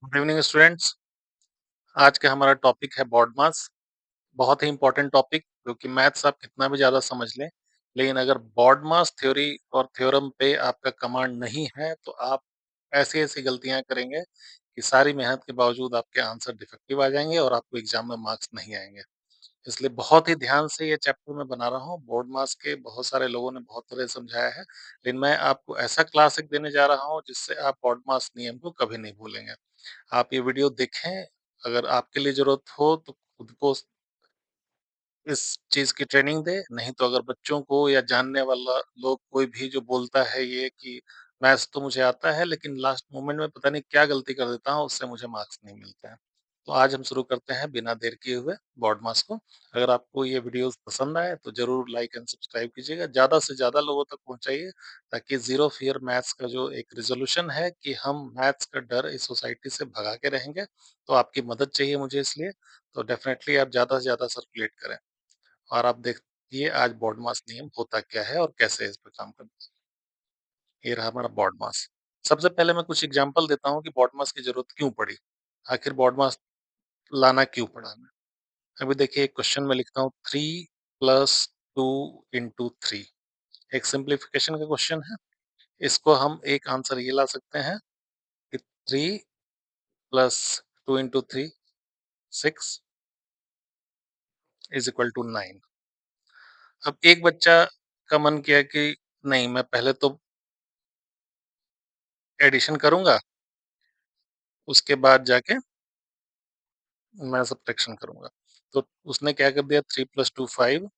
Good evening students. आज का हमारा टॉपिक है बॉड मास। बहुत ही इंपॉर्टेंट टॉपिक, क्योंकि मैथ्स आप कितना भी ज़्यादा समझ लें, लेकिन अगर बॉड मास थ्योरी और थ्योरम पे आपका कमांड नहीं है, तो आप ऐसी-ऐसी गलतियाँ करेंगे कि सारी मेहनत के बावजूद आपके आंसर डिफेक्टिव आ जाएँगे और आपको एग्ज़ाम में मार्क्स नहीं आएँगे। इसलिए बहुत ही ध्यान से ये चैप्टर मैं बना रहा हूँ। बोर्ड मास के बहुत सारे लोगों ने बहुत तरह से समझाया है, लेकिन मैं आपको ऐसा क्लासिक देने जा रहा हूँ, जिससे आप बोर्ड मास नियम को कभी नहीं भूलेंगे। आप ये वीडियो देखें, अगर आपके लिए ज़रूरत हो तो खुद को इस चीज़ की ट्रेनिंग दें, नहीं तो अगर बच्चों को या जानने वाला लोग कोई भी जो बोलता है ये कि मैथ्स तो मुझे आता है, लेकिन लास्ट मोमेंट में पता नहीं क्या गलती कर देता हूँ, उससे मुझे मार्क्स नहीं मिलते हैं। तो आज हम शुरू करते हैं बिना देर किए हुए बॉड मास को। अगर आपको ये वीडियोज़ पसंद आए तो ज़रूर लाइक एंड सब्सक्राइब कीजिएगा। ज़्यादा से ज़्यादा लोगों तक पहुँचाइए, ताकि ज़ीरो फियर मैथ्स का जो एक रिज़ॉल्यूशन है कि हम मैथ्स का डर इस सोसाइटी से भगा के रहेंगे, तो आपकी मदद चाहिए मुझे इसलिए। तो डेफ़िनेटली आप ज़्यादा से ज़्यादा सर्कुलेट करें। और आप देखिए आज बॉड मास नियम होता क्या है और कैसे इस पे काम करते हैं। ये रहा हमारा बॉड मास। सबसे पहले मैं कुछ एग्जांपल देता हूँ कि बॉड मास की जरूरत क्यों पड़ी, आखिर बॉड मास लाना क्यों पड़ा हमें। अभी देखिए एक क्वेश्चन में लिखता हूँ 3+2 × 3। एक सिंप्लीफिकेशन का क्वेश्चन है। इसको हम एक आंसर ये ला सकते हैं कि 3+2 × 3 6 = 9। अब एक बच्चा का मन किया कि नहीं, मैं पहले तो एडिशन करूंगा, उसके बाद जाके मैं सब्ट्रैक्शन करूँगा। तो उसने क्या कर दिया, 3+2 5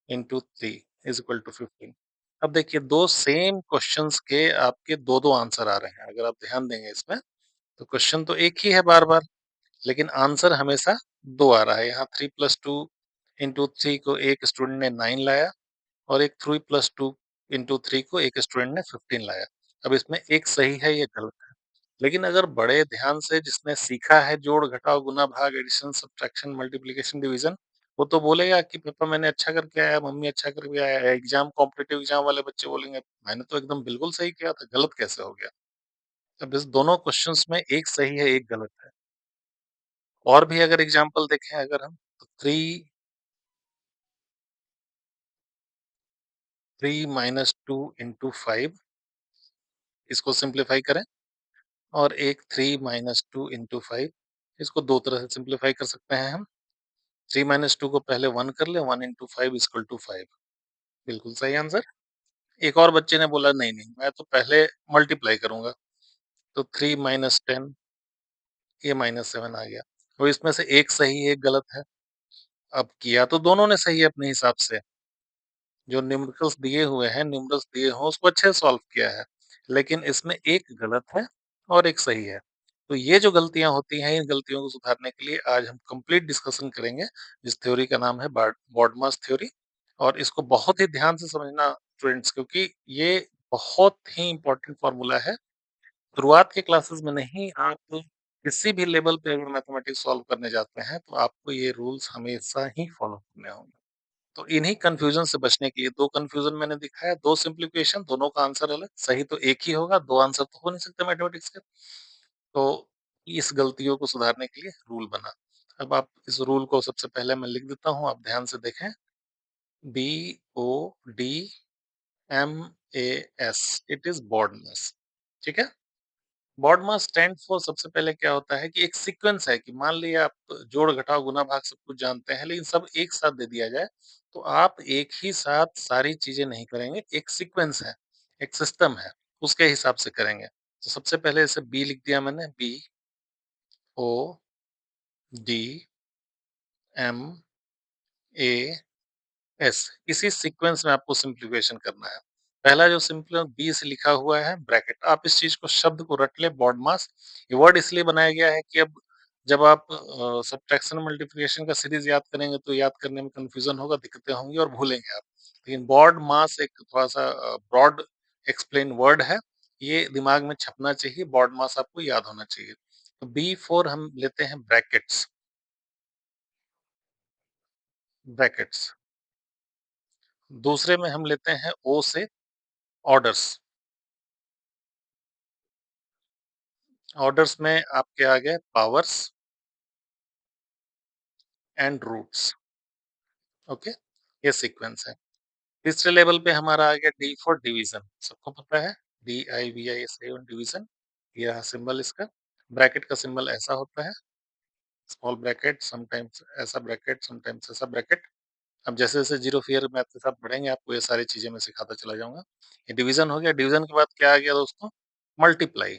× 3 = 15। अब देखिए 2 सेम क्वेश्चंस के आपके 2-2 आंसर आ रहे हैं। अगर आप ध्यान देंगे इसमें, तो क्वेश्चन तो एक ही है बार-बार, लेकिन आंसर हमेशा 2 आ रहा है। यहाँ 3+2 × 3 को एक स्टूडेंट ने 9 लाया और एक 3+2 × 3 को एक स्टूडेंट ने 15 लाया। अब इसमें एक सही है, ये गलत है। लेकिन अगर बड़े ध्यान से जिसने सीखा है जोड़, घटाव, गुना, भाग, एडिशन, सब्ट्रैक्शन, मल्टीप्लिकेशन, डिवीजन, वो तो बोलेगा कि पापा मैंने अच्छा करके आया, मम्मी अच्छा करके आया। एग्जाम, कॉम्पिटिटिव एग्जाम वाले बच्चे बोलेंगे मैंने तो एकदम बिल्कुल सही किया था, गलत कैसे हो गया। अब इस दोनों क्वेश्चंस में एक सही है, एक गलत है। और भी अगर एग्जाम्पल देखें अगर हम, तो 3 - 2 × 5, इसको सिंप्लीफाई करें, और एक 3 - 2 × 5, इसको दो तरह से सिंप्लीफाई कर सकते हैं हम। 3 - 2 को पहले 1 कर लें, 1 × 5 = 5। बिल्कुल सही आंसर। एक और बच्चे ने बोला नहीं नहीं, मैं तो पहले मल्टीप्लाई करूंगा, तो 3 - 10, ये -7 आ गया। तो इसमें से एक सही है, एक गलत है। अब किया तो दोनों ने सही है अपने हिसाब से। जो न्यूमेरिकल्स दिए हुए हैं, न्यूमरल्स दिए हों, उसको अच्छे से सॉल्व किया है, लेकिन इसमें एक गलत है और एक सही है। तो ये जो गलतियां होती हैं, इन गलतियों को सुधारने के लिए आज हम कंप्लीट डिस्कशन करेंगे। इस थ्योरी का नाम है बॉडमास थ्योरी, और इसको बहुत ही ध्यान से समझना स्टूडेंट्स, क्योंकि ये बहुत ही इंपॉर्टेंट फॉर्मूला है। शुरुआत के क्लासेस में नहीं, आप किसी भी लेवल पे अगर मैथमेटिक्स सॉल्व करने जाते हैं, तो आपको ये रूल्स हमेशा ही फॉलो करने होंगे। तो इन्हीं कन्फ्यूजन से बचने के लिए 2 कन्फ्यूजन मैंने दिखाया, 2 सिम्प्लीफिकेशन, दोनों का आंसर अलग, सही तो एक ही होगा, 2 आंसर तो हो नहीं सकते मैथमेटिक्स के। तो इस गलतियों को सुधारने के लिए रूल बना। अब आप इस रूल को सबसे पहले मैं लिख देता हूँ, आप ध्यान से देखें। BODMAS, इट इज़ बॉड मास, ठीक है? बॉड मास स्टैंड फॉर, सबसे पहले क्या होता है कि एक सीक्वेंस है कि मान लिया आप जोड़, घटाव, गुना, भाग सब कुछ जानते हैं, लेकिन सब एक साथ दे दिया जाए, तो आप एक ही साथ सारी चीजें नहीं करेंगे। एक सीक्वेंस है, एक सिस्टम है, उसके हिसाब से करेंगे। तो सबसे पहले इसे बी लिख दिया मैंने, BODMAS। इसी सीक्वेंस में आपको सिंप्लीफिकेशन करना है। पहला जो सिंपल बी से लिखा हुआ है ब्रैकेट, आप इस चीज को, शब्द को रट ले, बॉड मास। ये वर्ड इसलिए बनाया गया है कि अब जब आप सब्ट्रैक्शन मल्टीप्लिकेशन का सीरीज याद करेंगे, तो याद करने में कंफ्यूजन होगा, दिक्कतें होंगी और भूलेंगे आप। लेकिन बॉड मास एक थोड़ा सा ब्रॉड एक्सप्लेन वर्ड है, ये दिमाग में छपना चाहिए, बॉड मास आपको याद होना चाहिए। तो B4 हम लेते हैं ब्रैकेट्स, ब्रैकेट्स। दूसरे में हम लेते हैं O से ऑर्डर्स। ऑर्डर्स में आपके आ गए पावर्स एंड रूट्स। ओके, ये सीक्वेंस है। तीसरे लेवल पे हमारा आ गया डी फॉर डिवीजन। सबको पता है DIVISA डिवीजन, ये रहा सिंबल इसका। ब्रैकेट का सिंबल ऐसा होता है, स्मॉल ब्रैकेट, समटाइम्स ऐसा ब्रैकेट, समटाइम्स ऐसा ब्रैकेट। अब जैसे-जैसे जीरो फियर मैथ के साथ बढ़ेंगे आपको ये सारी चीज़ें मैं सिखाता चला जाऊँगा। ये डिवीज़न हो गया, डिवीज़न के बाद क्या आ गया दोस्तों? मल्टीप्लाई।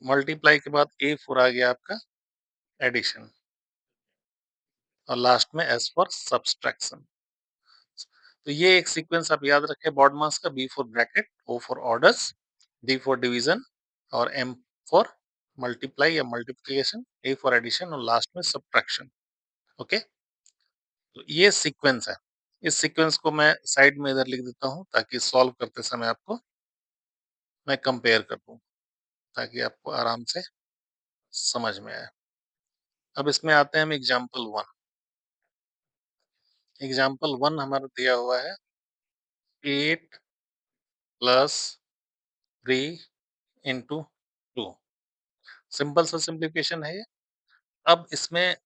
मल्टीप्लाई के बाद A4 आ गया आपका एडिशन और लास्ट में S फॉर सब्सट्रैक्शन। तो ये एक सीक्वेंस आप याद रखें BODMAS का, B for bracket, O for orders, D for division और M फॉर मल्टीप्लाई या मल्टिप्लिकेशन, A फॉर एडिशन और लास्ट में सब्ट्रैक्शन। ओके? तो ये सीक्वेंस है। इस सीक्वेंस को मैं साइड में इधर लिख देता हूँ ताकि सॉल्व करते समय आपको मैं कंपेयर कर दूँ, ताकि आपको आराम से समझ में आए। अब इसमें आते हैं हम एग्जांपल 1। एग्जांपल 1 हमारा दिया हुआ है 8 प्लस 3 इंटू 2। सिंपल सा सिंप्लीफिकेशन है ये। अब इसमें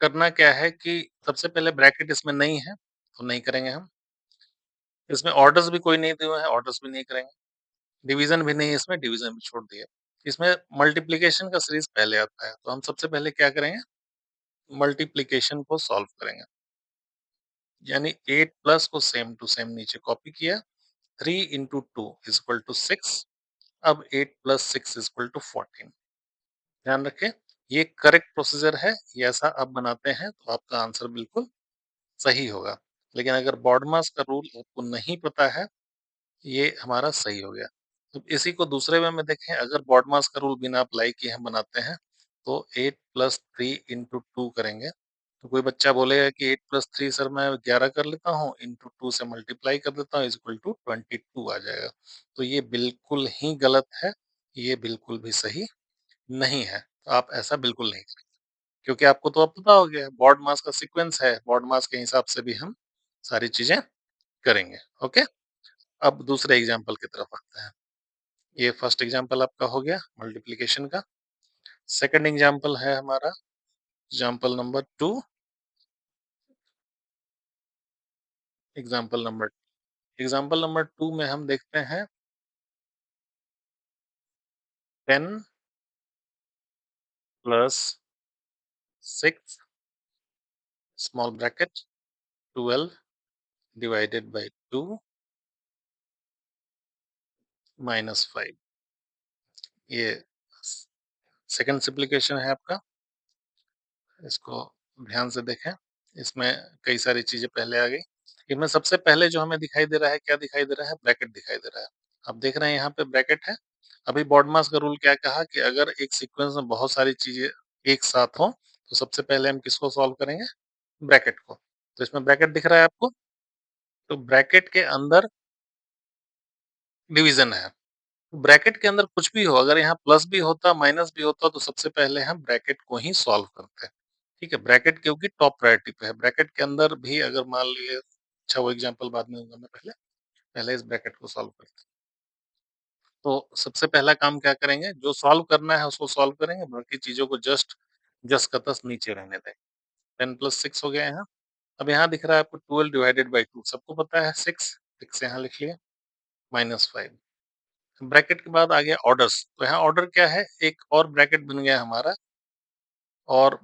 करना क्या है कि सबसे पहले ब्रैकेट इसमें नहीं है, तो नहीं करेंगे हम। इसमें ऑर्डर्स भी कोई नहीं दिए हुए हैं, ऑर्डर्स भी नहीं करेंगे। डिवीज़न भी नहीं है इसमें, डिवीज़न भी छोड़ दिए। इसमें मल्टीप्लिकेशन का सीरीज़ पहले आता है, तो हम सबसे पहले क्या करेंगे? मल्टीप्लिकेशन को सॉल्व करेंगे। यानी 8 प्लस को सेम टू सेम नीचे कॉपी किया, 3 इंटू 2 इज इक्वल टू 6। अब 8 प्लस 6 इज इक्वल टू 14। ध्यान रखें, ये करेक्ट प्रोसीजर है, ये ऐसा आप बनाते हैं तो आपका आंसर बिल्कुल सही होगा। लेकिन अगर बॉडमास का रूल आपको नहीं पता है, ये हमारा सही हो गया। तो इसी को दूसरे वे में देखें, अगर बॉडमास का रूल बिना अप्लाई किए हम बनाते हैं, तो 8 प्लस 3 इंटू 2 करेंगे। तो कोई बच्चा बोलेगा कि 8 प्लस 3 सर मैं 11 कर लेता हूँ, इंटू 2 से मल्टीप्लाई कर देता हूँ, इज इक्वल टू 22 आ जाएगा। तो ये बिल्कुल ही गलत है, ये बिल्कुल भी सही नहीं है। तो आप ऐसा बिल्कुल नहीं करें, क्योंकि आपको तो अब पता हो गया, बॉड मास का सीक्वेंस है, बॉड मास के हिसाब से भी हम सारी चीजें करेंगे। ओके, अब दूसरे एग्जाम्पल की तरफ आते हैं। ये फर्स्ट एग्जाम्पल आपका हो गया मल्टीप्लिकेशन का। सेकंड एग्जाम्पल है हमारा एग्जाम्पल नंबर 2। एग्जाम्पल नंबर 2 में हम देखते हैं 10 plus 6 small bracket 12 divided by 2 minus 5। ये सेकंड सिंप्लीकेशन है आपका, इसको ध्यान से देखें। इसमें कई सारी चीजें पहले आ गई। इनमें सबसे पहले जो हमें दिखाई दे रहा है, क्या दिखाई दे रहा है? ब्रैकेट दिखाई दे रहा है। आप देख रहे हैं यहाँ पे ब्रैकेट है। अभी बॉडमास का रूल क्या कहा कि अगर एक सीक्वेंस में बहुत सारी चीजें एक साथ हो, तो सबसे पहले हम किसको सॉल्व करेंगे? ब्रैकेट को। तो इसमें ब्रैकेट दिख रहा है आपको, तो ब्रैकेट के अंदर डिवीजन है। ब्रैकेट के अंदर कुछ भी हो, अगर यहाँ प्लस भी होता, माइनस भी होता, तो सबसे पहले हम ब्रैकेट को ही सॉल्व करते हैं। ठीक है, ब्रैकेट क्योंकि टॉप प्रायोरिटी पे है। ब्रैकेट के अंदर भी अगर मान लीजिए, अच्छा वो एग्जांपल बाद में दूंगा मैं, पहले पहले इस ब्रैकेट को सॉल्व करते हैं। तो सबसे पहला काम क्या करेंगे? जो सॉल्व करना है उसको सॉल्व करेंगे, बाकी चीजों को जस्ट जस का तस नीचे रहने दें। 10 प्लस 6 हो गया यहाँ। अब यहाँ दिख रहा है आपको 12 डिवाइडेड बाई 2, सबको पता है 6, 6 यहाँ लिख लिया, माइनस 5। ब्रैकेट के बाद आ गया ऑर्डर्स, तो यहाँ ऑर्डर क्या है? एक और ब्रैकेट बन गया हमारा, और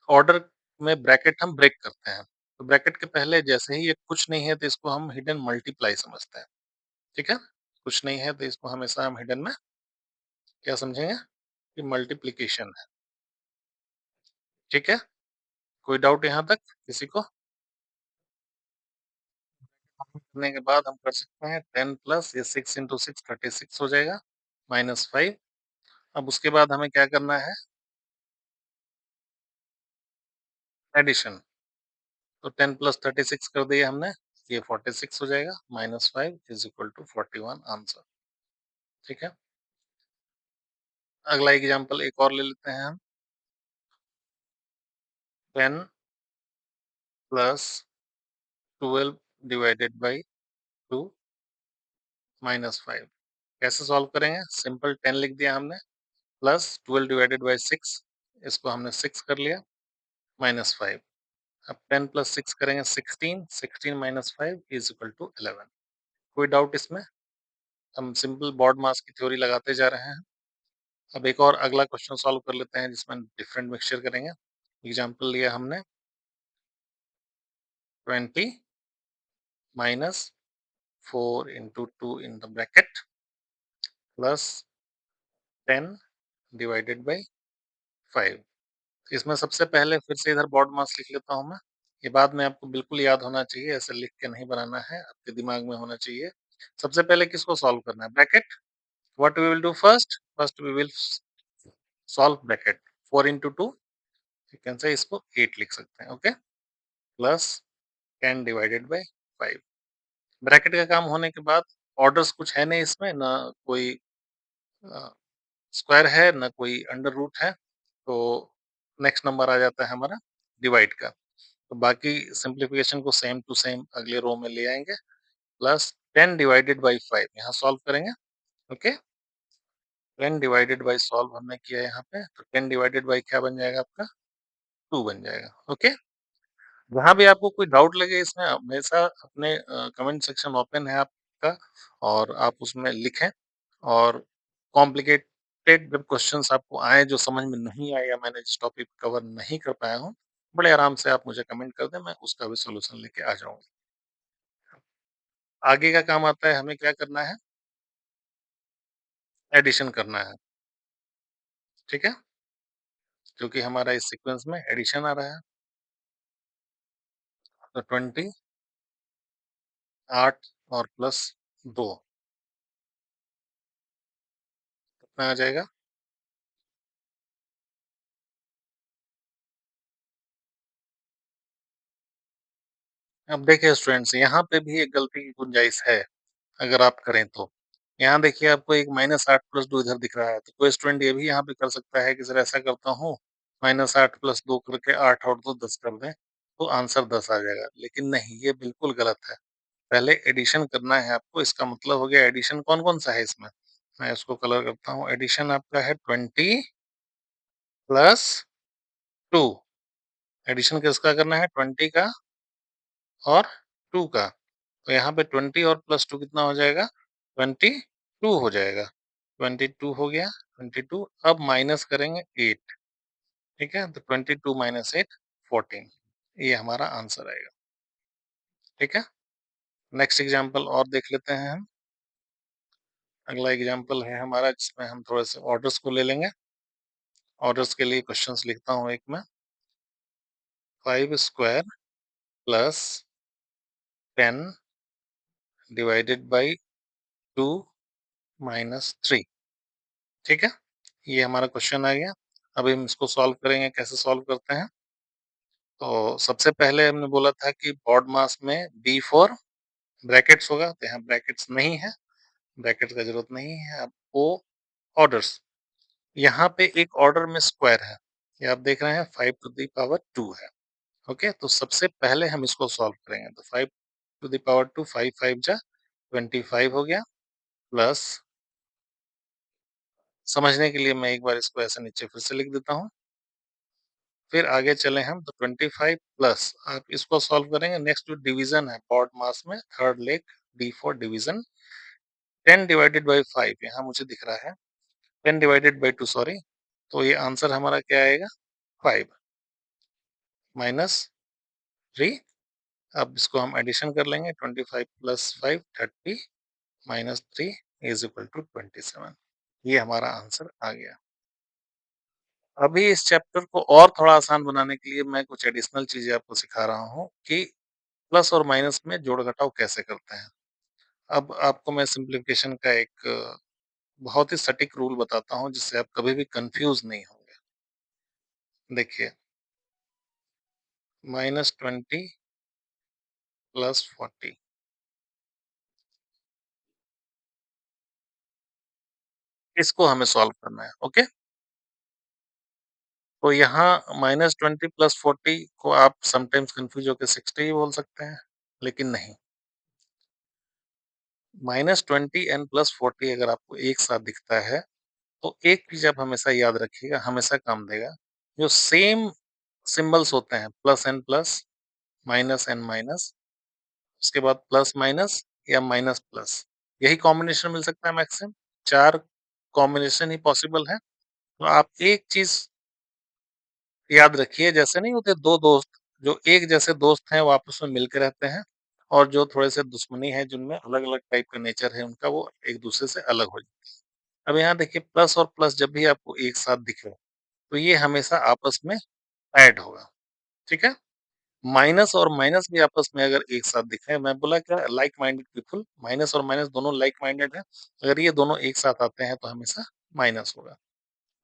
ऑर्डर में ब्रैकेट हम ब्रेक करते हैं। तो ब्रैकेट के पहले जैसे ही ये कुछ नहीं है, तो इसको हम हिडन मल्टीप्लाई समझते हैं। ठीक है, कुछ नहीं है तो इसको हमेशा हम हिडन में क्या समझेंगे? कि मल्टीप्लीकेशन है। ठीक है, कोई डाउट यहाँ तक किसी को? करने के बाद हम कर सकते हैं 10 प्लस ये 6 इंटू 6 36 हो जाएगा, माइनस 5। अब उसके बाद हमें क्या करना है? एडिशन। तो 10 प्लस 36 कर दिया हमने, ये 46 हो जाएगा, minus 5 is equal to 41 answer. ठीक है, अगला एग्जांपल एक और ले लेते हैं हम। 10 प्लस 12 डिवाइडेड बाई 2 माइनस 5। कैसे सॉल्व करेंगे? सिंपल 10 लिख दिया हमने प्लस 12 डिवाइडेड बाय 6, इसको हमने 6 कर लिया माइनस 5। अब 10 प्लस 6 करेंगे 16, 16 माइनस 5 इज इक्वल टू 11। कोई डाउट इसमें? हम सिंपल बॉड मास की थ्योरी लगाते जा रहे हैं। अब एक और अगला क्वेश्चन सॉल्व कर लेते हैं जिसमें डिफरेंट मिक्सचर करेंगे। एग्जांपल लिया हमने 20 minus 4 into 2 in the bracket plus 10 divided by 5। इसमें सबसे पहले फिर से इधर बॉड मास लिख लेता हूँ मैं। ये बाद में आपको बिल्कुल याद होना चाहिए, ऐसे लिख के नहीं बनाना है, आपके दिमाग में होना चाहिए। सबसे पहले किसको सॉल्व करना है? Bracket. What we will do first? First we will solve bracket. 4 into 2, you can say इसको 8 लिख सकते हैं, okay? Plus 10 divided by 5। Bracket का काम होने के बाद ऑर्डर्स कुछ है नहीं इसमें, ना कोई स्क्वायर है ना कोई अंडर रूट है, तो नेक्स्ट नंबर आ जाता है हमारा डिवाइड का। तो बाकी सिंप्लीफिकेशन को सेम टू सेम अगले रो में ले आएंगे। प्लस 10 डिवाइडेड बाई 5 यहाँ सॉल्व करेंगे, ओके? 10 डिवाइडेड बाई सॉल्व हमने किया यहाँ पे, तो 10 डिवाइडेड बाई क्या बन जाएगा आपका? 2 बन जाएगा, ओके? जहाँ भी आपको कोई डाउट लगे इसमें हमेशा अपने कमेंट सेक्शन ओपन है आपका, और आप उसमें लिखें। और कॉम्प्लिकेटेड जब क्वेश्चंस आपको आए जो समझ में नहीं आए या मैंने जिस टॉपिक कवर नहीं कर पाया हूँ, बड़े आराम से आप मुझे कमेंट कर दें, मैं उसका भी सॉल्यूशन लेके आ जाऊंगा। आगे का काम आता है हमें क्या करना है? एडिशन करना है, ठीक है? क्योंकि हमारा इस सीक्वेंस में एडिशन आ रहा है। तो 20, 8 और प्लस 2 कितना आ जाएगा? अब देखिए स्टूडेंट्स, यहाँ पे भी एक गलती की गुंजाइश है, अगर आप करें तो। यहाँ देखिए आपको एक -8 प्लस 2 इधर दिख रहा है, तो कोई स्टूडेंट ये भी यहाँ पे कर सकता है कि सर ऐसा करता हूँ, -8 प्लस 2 करके 8 और 2 10 कर दें, तो आंसर 10 आ जाएगा। लेकिन नहीं, ये बिल्कुल गलत है। पहले एडिशन करना है आपको, इसका मतलब हो गया एडिशन कौन-कौन सा है इसमें? मैं इसको कलर करता हूँ। एडिशन आपका है 20 प्लस 2। एडिशन किसका करना है? 20 का और 2 का। तो यहाँ पे 20 और प्लस 2 कितना हो जाएगा? 22 हो जाएगा। 22 हो गया, 22। अब माइनस करेंगे 8, ठीक है? तो 22 माइनस 8 14, ये हमारा आंसर आएगा, ठीक है? नेक्स्ट एग्जांपल और देख लेते हैं हम। अगला एग्जांपल है हमारा जिसमें हम थोड़े से ऑर्डर्स को ले लेंगे। ऑर्डर्स के लिए क्वेश्चंस लिखता हूँ एक मैं। 5 square plus 10 divided by 2 minus 3, ठीक है? ये हमारा क्वेश्चन आ गया। अभी हम इसको सॉल्व करेंगे, कैसे सॉल्व करते हैं? तो सबसे पहले हमने बोला था कि बॉड मास में बी फॉर ब्रैकेट्स होगा, तो यहाँ ब्रैकेट्स नहीं है, ब्रैकेट का जरूरत नहीं है। अब ओ ऑर्डर्स, यहाँ पे एक ऑर्डर में स्क्वायर है, ये आप देख रहे हैं 5 टू द पावर 2 है, ओके? तो सबसे पहले हम इसको सॉल्व करेंगे, तो 5 टू द पावर 2, 5 5 जा 25 हो गया, प्लस समझने के लिए मैं एक बार इसको ऐसे नीचे फिर से लिख देता हूँ। फिर आगे चले हम, तो 25 प्लस आप इसको सॉल्व करेंगे। नेक्स्ट जो डिवीजन है बॉड मास में, third leg, D for division. 10 divided by 5 यहाँ मुझे दिख रहा है, 10 डिवाइडेड बाई 2 सॉरी। तो ये आंसर हमारा क्या आएगा? 5 माइनस 3। अब इसको हम एडिशन कर लेंगे, 25 plus 5 30 minus 3 is equal to 27। ये हमारा आंसर आ गया। अभी इस चैप्टर को और थोड़ा आसान बनाने के लिए मैं कुछ एडिशनल चीजें आपको सिखा रहा हूँ कि प्लस और माइनस में जोड़-घटाव कैसे करते हैं। अब आपको मैं सिम्प्लिफिकेशन का एक बहुत ही सटीक रूल बताता हूँ जिससे आप कभी भी कन्फ्यूज़ नहीं होंगे। देखिए, -20 प्लस 40, इसको हमें सॉल्व करना है, ओके? तो यहाँ -20 प्लस 40 को आप समटाइम्स कन्फ्यूज़ होके 60 ही बोल सकते हैं, लेकिन नहीं। -20 एन प्लस 40 अगर आपको एक साथ दिखता है, तो एक चीज़ आप हमेशा याद रखिएगा, हमेशा काम देगा। जो सेम सिंबल्स होते हैं, plus and plus, minus and minus, उसके बाद प्लस माइनस या माइनस प्लस, यही कॉम्बिनेशन मिल सकता है मैक्सिमम। 4 कॉम्बिनेशन ही पॉसिबल है। तो आप एक चीज़ याद रखिए, जैसे नहीं होते 2 दोस्त, जो एक जैसे दोस्त हैं वो आपस में मिल के रहते हैं, और जो थोड़े-से दुश्मनी है, जिनमें अलग-अलग टाइप का नेचर है उनका, वो एक-दूसरे से अलग हो जाते हैं। अब यहाँ देखिए, प्लस और प्लस जब भी आपको एक साथ दिखे, तो ये हमेशा आपस में ऐड होगा, ठीक है? माइनस और माइनस भी आपस में अगर एक साथ दिखे, मैं बोला क्या, लाइक माइंडेड पीपल, माइनस और माइनस दोनों लाइक माइंडेड हैं, अगर ये दोनों एक साथ आते हैं तो हमेशा माइनस होगा।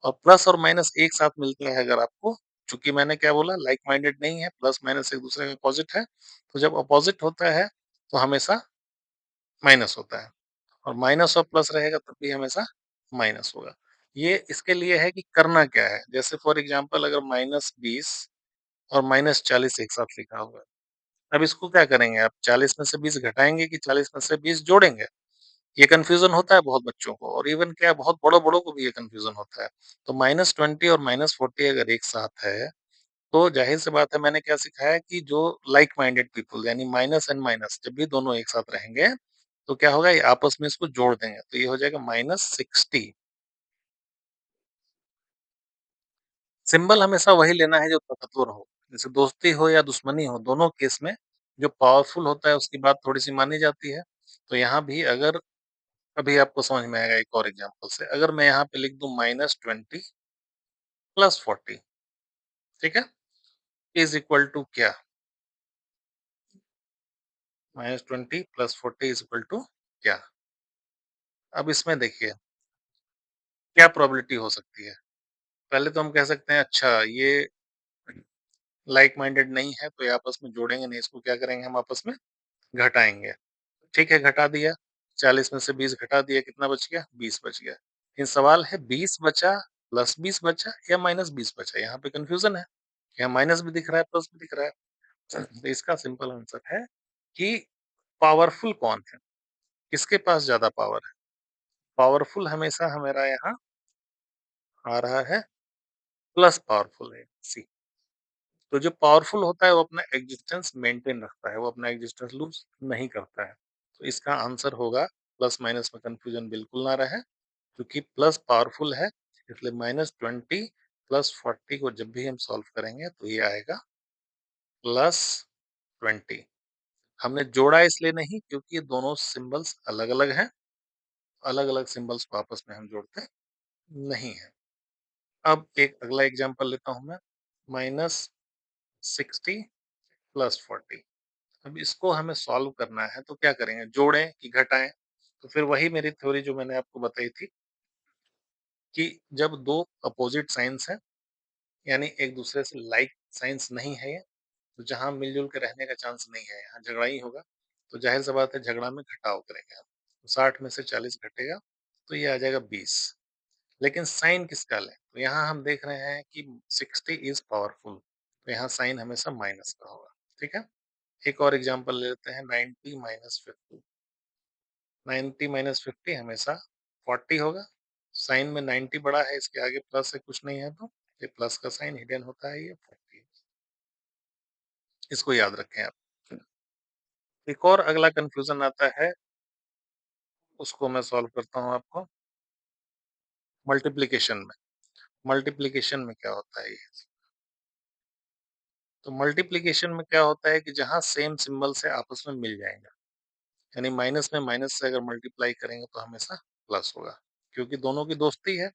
और प्लस और माइनस एक साथ मिलते हैं अगर आपको, चूँकि मैंने क्या बोला, लाइक माइंडेड नहीं है, प्लस माइनस एक दूसरे के अपोज़िट है, तो जब अपोज़िट होता है तो हमेशा माइनस होता है, और माइनस और प्लस रहेगा तब भी हमेशा माइनस होगा। ये इसके लिए है कि करना क्या है, जैसे फॉर एग्ज़ाम्पल अगर -20 और -40 एक साथ लिखा हुआ है, अब इसको क्या करेंगे आप, 40 में से 20 घटाएँगे कि 40 में से 20 जोड़ेंगे? ये कन्फ्यूज़न होता है बहुत बच्चों को, और इवन क्या, बहुत बड़ों-बड़ों को भी ये कन्फ्यूज़न होता है। तो -20 और -40 अगर एक साथ है, तो ज़ाहिर-सी बात है, मैंने क्या सिखाया कि जो लाइक माइंडेड पीपल, यानी माइनस एंड माइनस जब भी दोनों एक साथ रहेंगे, तो क्या होगा, ये आपस में इसको जोड़ देंगे, तो ये हो जाएगा -60। सिंबल हमेशा वही लेना है जो ताकतवर हो, जैसे दोस्ती हो या दुश्मनी हो, दोनों केस में जो पावरफुल होता है उसकी बात थोड़ी-सी मानी जाती है। तो यहाँ भी अगर, अभी आपको समझ में आएगा एक और एग्ज़ाम्पल से, अगर मैं यहाँ पे लिख दूँ -20 प्लस 40, ठीक है? इज़ इक्वल टू क्या? -20 प्लस 40 इज़ इक्वल टू क्या? अब इसमें देखिए, क्या प्रोबेबिलिटी हो सकती है? पहले तो हम कह सकते हैं, अच्छा ये लाइक माइंडेड नहीं है, तो ये आपस में जोड़ेंगे नहीं, इसको क्या करेंगे, हम आपस में घटाएँगे। ठीक है, घटा दिया, 40 में से 20 घटा दिया, कितना बच गया? 20 बच गया। लेकिन सवाल है, 20 बचा, प्लस 20 बचा या माइनस 20 बचा? यहाँ पे कन्फ्यूज़न है। यहाँ माइनस भी दिख रहा है, प्लस भी दिख रहा है। तो इसका सिंपल आंसर है कि पावरफुल कौन है? किसके पास ज़्यादा पावर है? पावरफुल हमेशा हमारा यहाँ आ रहा है, प्लस पावरफुल है, सी। तो जो पावरफुल होता है वो अपना एग्जिस्टेंस मेंटेन रखता है, वो अपना एग्जिस्टेंस लूज़ नहीं करता है। तो इसका आंसर होगा, प्लस माइनस में कन्फ्यूज़न बिल्कुल ना रहे, क्योंकि प्लस पावरफुल है, इसलिए -20 प्लस 40 को जब भी हम सॉल्व करेंगे तो ये आएगा +20। हमने जोड़ा इसलिए नहीं, क्योंकि ये दोनों सिंबल्स अलग-अलग हैं, अलग-अलग सिंबल्स को आपस में हम जोड़ते नहीं हैं। अब एक अगला एग्ज़ाम्पल लेता हूँ मैं, -60 प्लस 40। अब इसको हमें सॉल्व करना है, तो क्या करेंगे, जोड़ें कि घटाएँ? तो फिर वही मेरी थ्योरी जो मैंने आपको बताई थी, कि जब 2 अपोज़िट साइन्स हैं, यानी एक-दूसरे से लाइक साइन्स नहीं है ये, तो जहाँ मिल-जुल के रहने का चांस नहीं है, यहाँ झगड़ा ही होगा, तो ज़ाहिर-सी बात है, झगड़ा में घटाव करेंगे हम। तो 60 में से 40 घटेगा, तो ये आ जाएगा 20। लेकिन साइन किसका लें? तो यहाँ हम देख रहे हैं कि 60 इज़ पावरफुल, तो यहाँ साइन हमेशा माइनस का होगा, ठीक है? एक और एग्ज़ाम्पल ले लेते हैं, 90 माइनस 50। 90 माइनस 50 हमेशा 40 होगा। साइन में 90 बड़ा है, इसके आगे प्लस है, कुछ नहीं है, तो ये प्लस का साइन हिडन होता है, ये 40। इसको याद रखें आप। एक और अगला कन्फ्यूज़न आता है, उसको मैं सॉल्व करता हूँ आपको, मल्टिप्लिकेशन में। मल्टिप्लिकेशन में क्या होता है ये? तो मल्टिप्लिकेशन में क्या होता है कि जहाँ सेम सिंबल से आपस में मिल जाएँगे, यानी माइनस में माइनस से अगर मल्टीप्लाई करेंगे तो हमेशा प्लस होगा, क्योंकि दोनों की दोस्ती है,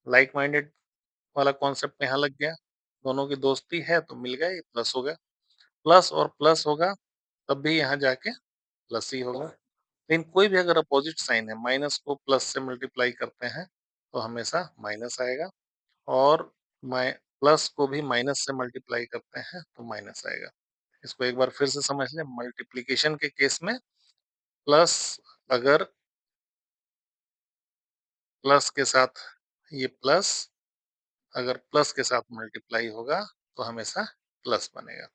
लाइक माइंडेड वाला कॉन्सेप्ट यहाँ लग गया, दोनों की दोस्ती है तो मिल गए, ये प्लस हो गया। प्लस और प्लस होगा, तब भी यहाँ जाके प्लस ही होगा। लेकिन कोई भी अगर अपोज़िट साइन है, माइनस को प्लस से मल्टीप्लाई करते हैं, तो हमेशा माइनस आएगा, और माइ प्लस को भी माइनस से मल्टीप्लाई करते हैं, तो माइनस आएगा। इसको एक बार फिर से समझ लें, मल्टीप्लिकेशन के केस में प्लस, अगर प्लस के साथ ये प्लस, अगर प्लस के साथ मल्टीप्लाई होगा, तो हमेशा प्लस बनेगा।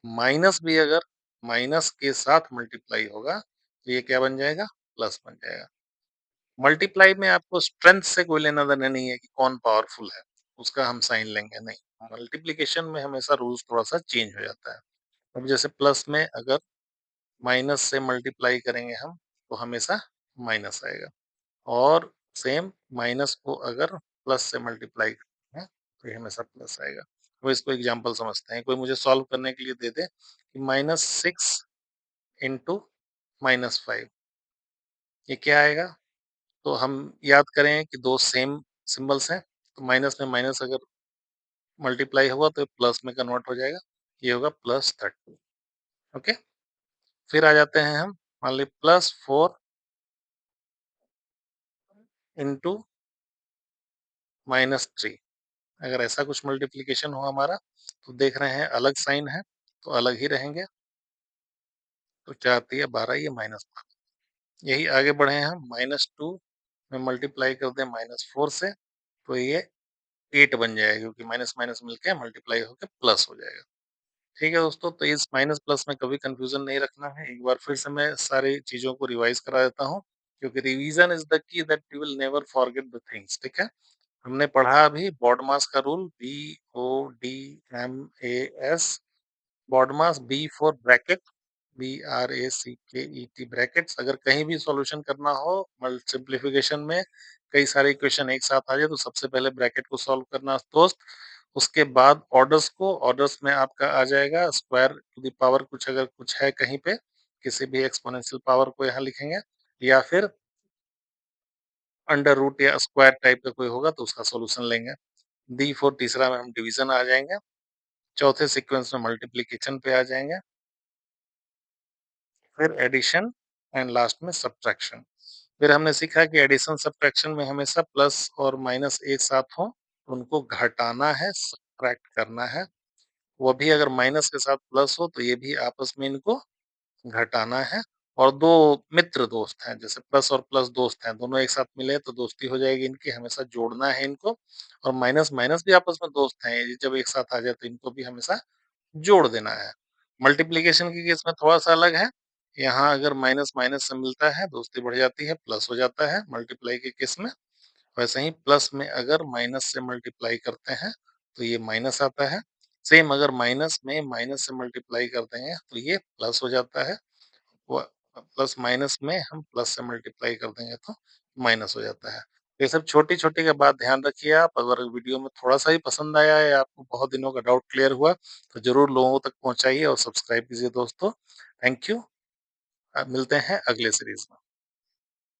माइनस भी अगर माइनस के साथ मल्टीप्लाई होगा, तो ये क्या बन जाएगा? प्लस बन जाएगा। मल्टीप्लाई में आपको स्ट्रेंथ से कोई लेना-देना नहीं है कि कौन पावरफुल है, उसका हम साइन लेंगे, नहीं। मल्टीप्लिकेशन में हमेशा रूल्स थोड़ा-सा चेंज हो जाता है। अब जैसे प्लस में अगर माइनस से मल्टीप्लाई करेंगे हम, तो हमेशा माइनस आएगा और सेम माइनस को अगर प्लस से मल्टीप्लाई करते हैं, तो ये हमेशा प्लस आएगा। अब इसको एग्ज़ाम्पल समझते हैं, कोई मुझे सॉल्व करने के लिए दे दे कि -6 इंटू -5 ये क्या आएगा? तो हम याद करें कि 2 सेम सिंबल्स हैं, तो माइनस में माइनस अगर मल्टीप्लाई हुआ तो प्लस में कन्वर्ट हो जाएगा, ये होगा +30। ओके? फिर आ जाते हैं हम, मान ली +4 इंटू -3 अगर ऐसा कुछ मल्टीप्लिकेशन हो हमारा, तो देख रहे हैं अलग साइन है, तो अलग ही रहेंगे। तो क्या आती है 12 ये -12 यही आगे बढ़े हम -2 में मल्टीप्लाई कर दें -4 से, तो ये 8 बन जाएगा क्योंकि माइनस माइनस मिलके मल्टीप्लाई होके प्लस हो जाएगा। ठीक है दोस्तों, तो इस माइनस प्लस में कभी कंफ्यूजन नहीं रखना है। एक बार फिर से मैं सारी चीज़ों को रिवाइज़ करा देता हूँ, क्योंकि revision is the key that you will never forget the things, ठीक है? हमने पढ़ा अभी BODMAS का rule BODMAS BODMAS B for bracket BRACKET brackets अगर कहीं भी सॉल्यूशन करना हो सिंप्लीफिकेशन में कई सारे इक्वेशन एक साथ आ जाए तो सबसे पहले ब्रैकेट को सॉल्व करना दोस्त, उसके बाद ऑर्डर्स में आपका आ जाएगा स्क्वायर टू द पावर कुछ अगर कुछ है कहीं पे किसी भी एक्सपोनेंशियल पावर को यहाँ लिखेंगे या फिर अंडर रूट या स्क्वायर टाइप का कोई होगा तो उसका सॉल्यूशन लेंगे। डी फोर तीसरा में हम डिवीजन आ जाएंगे, चौथे सीक्वेंस में मल्टीप्लिकेशन पे आ जाएंगे, फिर एडिशन एंड लास्ट में सब्ट्रैक्शन। फिर हमने सीखा कि एडिशन सब्ट्रैक्शन में हमेशा प्लस और माइनस एक साथ हो, उनको घटाना है, सब्ट्रैक्ट करना है। वो भी अगर माइनस के साथ प्लस हो तो ये भी आपस में इनको घटाना है। और 2 मित्र दोस्त हैं, जैसे प्लस और प्लस दोस्त हैं, दोनों एक साथ मिले तो दोस्ती हो जाएगी इनकी, हमेशा जोड़ना है इनको। और माइनस माइनस भी आपस में दोस्त हैं, ये जब एक साथ आ जाए तो इनको भी हमेशा जोड़ देना है। मल्टीप्लिकेशन के केस में थोड़ा-सा अलग है, यहाँ अगर माइनस माइनस से मिलता है, दोस्ती बढ़ जाती है, प्लस हो जाता है मल्टीप्लाई के केस में। वैसे ही प्लस में अगर माइनस से मल्टीप्लाई करते हैं, तो ये माइनस आता है। सेम अगर माइनस में माइनस से मल्टीप्लाई कर देंगे, तो ये प्लस हो जाता है। व प्लस माइनस में हम प्लस से मल्टीप्लाई कर देंगे तो माइनस हो जाता है। ये सब छोटी-छोटी का बात ध्यान रखिए आप, अगर वीडियो में थोड़ा-सा ही पसंद आया है या आपको बहुत दिनों का डाउट क्लियर हुआ, तो ज़रूर लोगों तक पहुँचाइए और सब्सक्राइब कीजिए दोस्तों। Thank you. मिलते हैं अगले सीरीज़ में।